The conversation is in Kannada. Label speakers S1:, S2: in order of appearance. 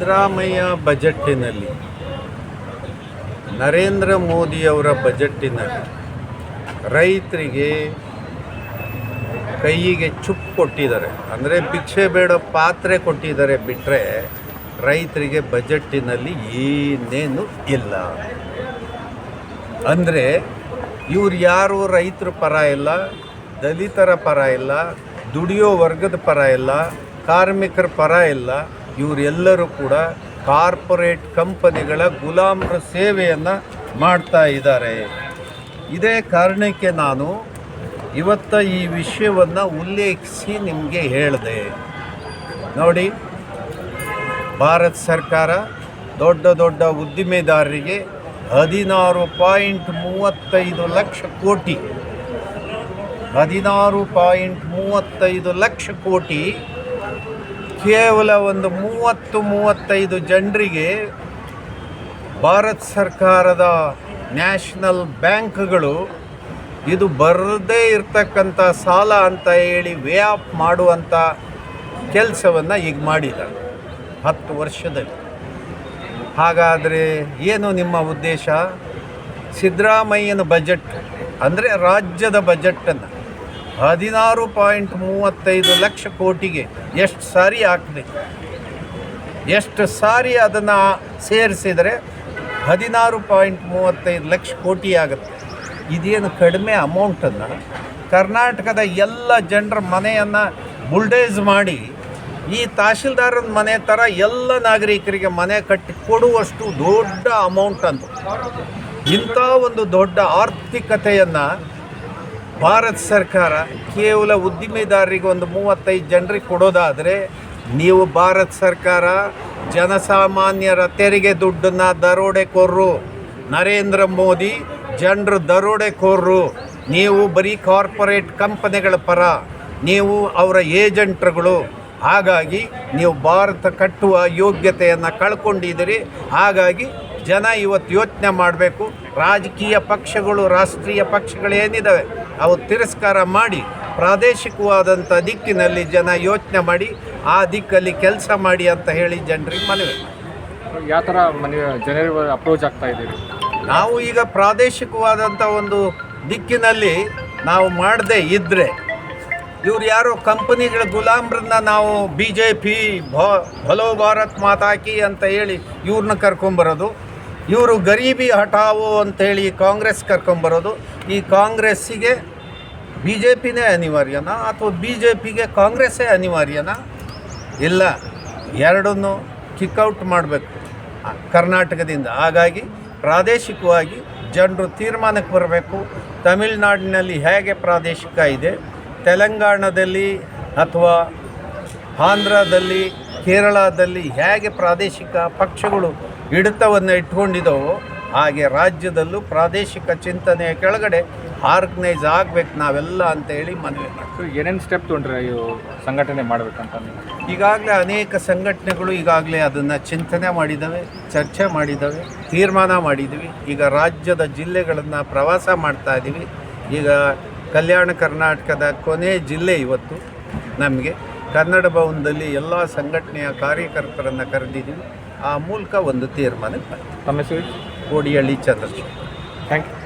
S1: ಸಿದ್ದರಾಮಯ್ಯ ಬಜೆಟ್ಟಿನಲ್ಲಿ, ನರೇಂದ್ರ ಮೋದಿಯವರ ಬಜೆಟ್ಟಿನಲ್ಲಿ ರೈತರಿಗೆ ಕೈಯಿಗೆ ಚುಪ್ಪು ಕೊಟ್ಟಿದ್ದಾರೆ. ಅಂದರೆ ಭಿಕ್ಷೆ ಬೇಡ ಪಾತ್ರೆ ಕೊಟ್ಟಿದ್ದಾರೆ ಬಿಟ್ಟರೆ ರೈತರಿಗೆ ಬಜೆಟ್ಟಿನಲ್ಲಿ ಏನೇನು ಇಲ್ಲ. ಅಂದರೆ ಇವ್ರು ಯಾರು ರೈತರ ಪರ ಇಲ್ಲ, ದಲಿತರ ಪರ ಇಲ್ಲ, ದುಡಿಯೋ ವರ್ಗದ ಪರ ಇಲ್ಲ, ಕಾರ್ಮಿಕರ ಪರ ಇಲ್ಲ. ಇವರೆಲ್ಲರೂ ಕೂಡ ಕಾರ್ಪೊರೇಟ್ ಕಂಪನಿಗಳ ಗುಲಾಮರ ಸೇವೆಯನ್ನು ಮಾಡ್ತಾ ಇದ್ದಾರೆ. ಇದೇ ಕಾರಣಕ್ಕೆ ನಾನು ಇವತ್ತು ಈ ವಿಷಯವನ್ನು ಉಲ್ಲೇಖಿಸಿ ನಿಮಗೆ ಹೇಳಿದೆ. ನೋಡಿ, ಭಾರತ ಸರ್ಕಾರ ದೊಡ್ಡ ದೊಡ್ಡ ಉದ್ದಿಮೆದಾರರಿಗೆ 16.35 ಲಕ್ಷ ಕೋಟಿ 16.35 ಲಕ್ಷ ಕೋಟಿ ಕೇವಲ ಒಂದು 30-35 ಜನರಿಗೆ ಭಾರತ ಸರ್ಕಾರದ ನ್ಯಾಷನಲ್ ಬ್ಯಾಂಕ್ಗಳು ಇದು ಬರದೇ ಇರ್ತಕ್ಕಂಥ ಸಾಲ ಅಂತ ಹೇಳಿ ವೇ ಆಫ್ ಮಾಡುವಂಥ ಕೆಲಸವನ್ನು ಈಗ ಮಾಡಿದ್ದಾರೆ 10 ವರ್ಷದಲ್ಲಿ. ಹಾಗಾದರೆ ಏನು ನಿಮ್ಮ ಉದ್ದೇಶ? ಸಿದ್ದರಾಮಯ್ಯನ ಬಜೆಟ್ ಅಂದರೆ ರಾಜ್ಯದ ಬಜೆಟನ್ನು 16.35 ಲಕ್ಷ ಕೋಟಿಗೆ ಎಷ್ಟು ಸಾರಿ ಹಾಕಬೇಕು, ಎಷ್ಟು ಸಾರಿ ಅದನ್ನು ಸೇರಿಸಿದರೆ 16.35 ಲಕ್ಷ ಕೋಟಿ ಆಗುತ್ತೆ. ಇದೇನು ಕಡಿಮೆ ಅಮೌಂಟನ್ನು ಕರ್ನಾಟಕದ ಎಲ್ಲ ಜನರ ಮನೆಯನ್ನು ಬುಲ್ಡೇಜ್ ಮಾಡಿ ಈ ತಹಶೀಲ್ದಾರನ ಮನೆ ಥರ ಎಲ್ಲ ನಾಗರಿಕರಿಗೆ ಮನೆ ಕಟ್ಟಿ ಕೊಡುವಷ್ಟು ದೊಡ್ಡ ಅಮೌಂಟ್ ಅಂತ. ಇಂಥ ಒಂದು ದೊಡ್ಡ ಆರ್ಥಿಕತೆಯನ್ನು ಭಾರತ ಸರ್ಕಾರ ಕೇವಲ ಉದ್ದಿಮೆದಾರರಿಗೆ ಒಂದು 35 ಜನರಿಗೆ ಕೊಡೋದಾದರೆ, ನೀವು ಭಾರತ ಸರ್ಕಾರ ಜನಸಾಮಾನ್ಯರ ತೆರಿಗೆ ದುಡ್ಡನ್ನು ದರೋಡೆಕೋರರು, ನರೇಂದ್ರ ಮೋದಿ ಜನರು ದರೋಡೆಕೋರರು. ನೀವು ಬರೀ ಕಾರ್ಪೊರೇಟ್ ಕಂಪನಿಗಳ ಪರ, ನೀವು ಅವರ ಏಜೆಂಟ್ರುಗಳು. ಹಾಗಾಗಿ ನೀವು ಭಾರತ ಕಟ್ಟುವ ಯೋಗ್ಯತೆಯನ್ನು ಕಳ್ಕೊಂಡಿದ್ದೀರಿ. ಹಾಗಾಗಿ ಜನ ಇವತ್ತು ಯೋಚನೆ ಮಾಡಬೇಕು. ರಾಜಕೀಯ ಪಕ್ಷಗಳು, ರಾಷ್ಟ್ರೀಯ ಪಕ್ಷಗಳೇನಿದ್ದಾವೆ ಅವು ತಿರಸ್ಕಾರ ಮಾಡಿ ಪ್ರಾದೇಶಿಕವಾದಂಥ ದಿಕ್ಕಿನಲ್ಲಿ ಜನ ಯೋಚನೆ ಮಾಡಿ ಆ ದಿಕ್ಕಲ್ಲಿ ಕೆಲಸ ಮಾಡಿ ಅಂತ ಹೇಳಿ ಜನರಿಗೆ ಮನವಿ.
S2: ಯಾವ ಥರ ಜನರಿಗೆ ಅಪ್ರೋಚ್ ಆಗ್ತಾ ಇದ್ದೀರಿ?
S1: ನಾವು ಈಗ ಪ್ರಾದೇಶಿಕವಾದಂಥ ಒಂದು ದಿಕ್ಕಿನಲ್ಲಿ ನಾವು ಮಾಡದೇ ಇದ್ದರೆ ಇವ್ರು ಯಾರೋ ಕಂಪನಿಗಳ ಗುಲಾಮರನ್ನ ನಾವು BJP ಭಲೋ ಭಾರತ್ ಮಾತಾಕಿ ಅಂತ ಹೇಳಿ ಇವ್ರನ್ನ ಕರ್ಕೊಂಬರೋದು, ಇವರು ಗರೀಬಿ ಹಠಾವೋ ಅಂಥೇಳಿ ಕಾಂಗ್ರೆಸ್ ಕರ್ಕೊಂಬರೋದು. ಈ ಕಾಂಗ್ರೆಸ್ಸಿಗೆ BJPನೇ ಅನಿವಾರ್ಯನಾ ಅಥವಾ BJPಗೆ ಕಾಂಗ್ರೆಸ್ಸೇ ಅನಿವಾರ್ಯನಾ? ಇಲ್ಲ, ಎರಡನ್ನೂ ಕಿಕ್ಔಟ್ ಮಾಡಬೇಕು ಕರ್ನಾಟಕದಿಂದ. ಹಾಗಾಗಿ ಪ್ರಾದೇಶಿಕವಾಗಿ ಜನರು ತೀರ್ಮಾನಕ್ಕೆ ಬರಬೇಕು. ತಮಿಳುನಾಡಿನಲ್ಲಿ ಹೇಗೆ ಪ್ರಾದೇಶಿಕ ಇದೆ, ತೆಲಂಗಾಣದಲ್ಲಿ ಅಥವಾ ಆಂಧ್ರದಲ್ಲಿ, ಕೇರಳದಲ್ಲಿ ಹೇಗೆ ಪ್ರಾದೇಶಿಕ ಪಕ್ಷಗಳು ಹಿಡಿತವನ್ನು ಇಟ್ಕೊಂಡಿದ್ದಾವೋ ಹಾಗೆ ರಾಜ್ಯದಲ್ಲೂ ಪ್ರಾದೇಶಿಕ ಚಿಂತನೆಯ ಕೆಳಗಡೆ ಆರ್ಗನೈಸ್ ಆಗಬೇಕು ನಾವೆಲ್ಲ ಅಂತೇಳಿ ಮನವಿ ಮಾಡ್ತೀವಿ.
S2: ಏನೇನು ಸ್ಟೆಪ್ ತೊಗೊಂಡ್ರೆ ಇವು ಸಂಘಟನೆ ಮಾಡಬೇಕಂತ?
S1: ಈಗಾಗಲೇ ಅನೇಕ ಸಂಘಟನೆಗಳು ಈಗಾಗಲೇ ಅದನ್ನು ಚಿಂತನೆ ಮಾಡಿದ್ದಾವೆ, ಚರ್ಚೆ ಮಾಡಿದ್ದಾವೆ, ತೀರ್ಮಾನ ಮಾಡಿದ್ದೀವಿ. ಈಗ ರಾಜ್ಯದ ಜಿಲ್ಲೆಗಳನ್ನು ಪ್ರವಾಸ ಮಾಡ್ತಾ ಇದ್ದೀವಿ. ಈಗ ಕಲ್ಯಾಣ ಕರ್ನಾಟಕದ ಕೊನೆ ಜಿಲ್ಲೆ ಇವತ್ತು ನಮಗೆ ಕನ್ನಡ ಭವನದಲ್ಲಿ ಎಲ್ಲ ಸಂಘಟನೆಯ ಕಾರ್ಯಕರ್ತರನ್ನು ಕರೆದಿದ್ದೀವಿ. ಆ ಮೂಲಕ ಒಂದು ತೀರ್ಮಾನಕ್ಕೆ
S2: ತಮ್ಮ ಹೆಸರು?
S1: ಕೋಡಿಹಳ್ಳಿ ಚಂದ್ರಶೇಖರ್.
S2: Thank you.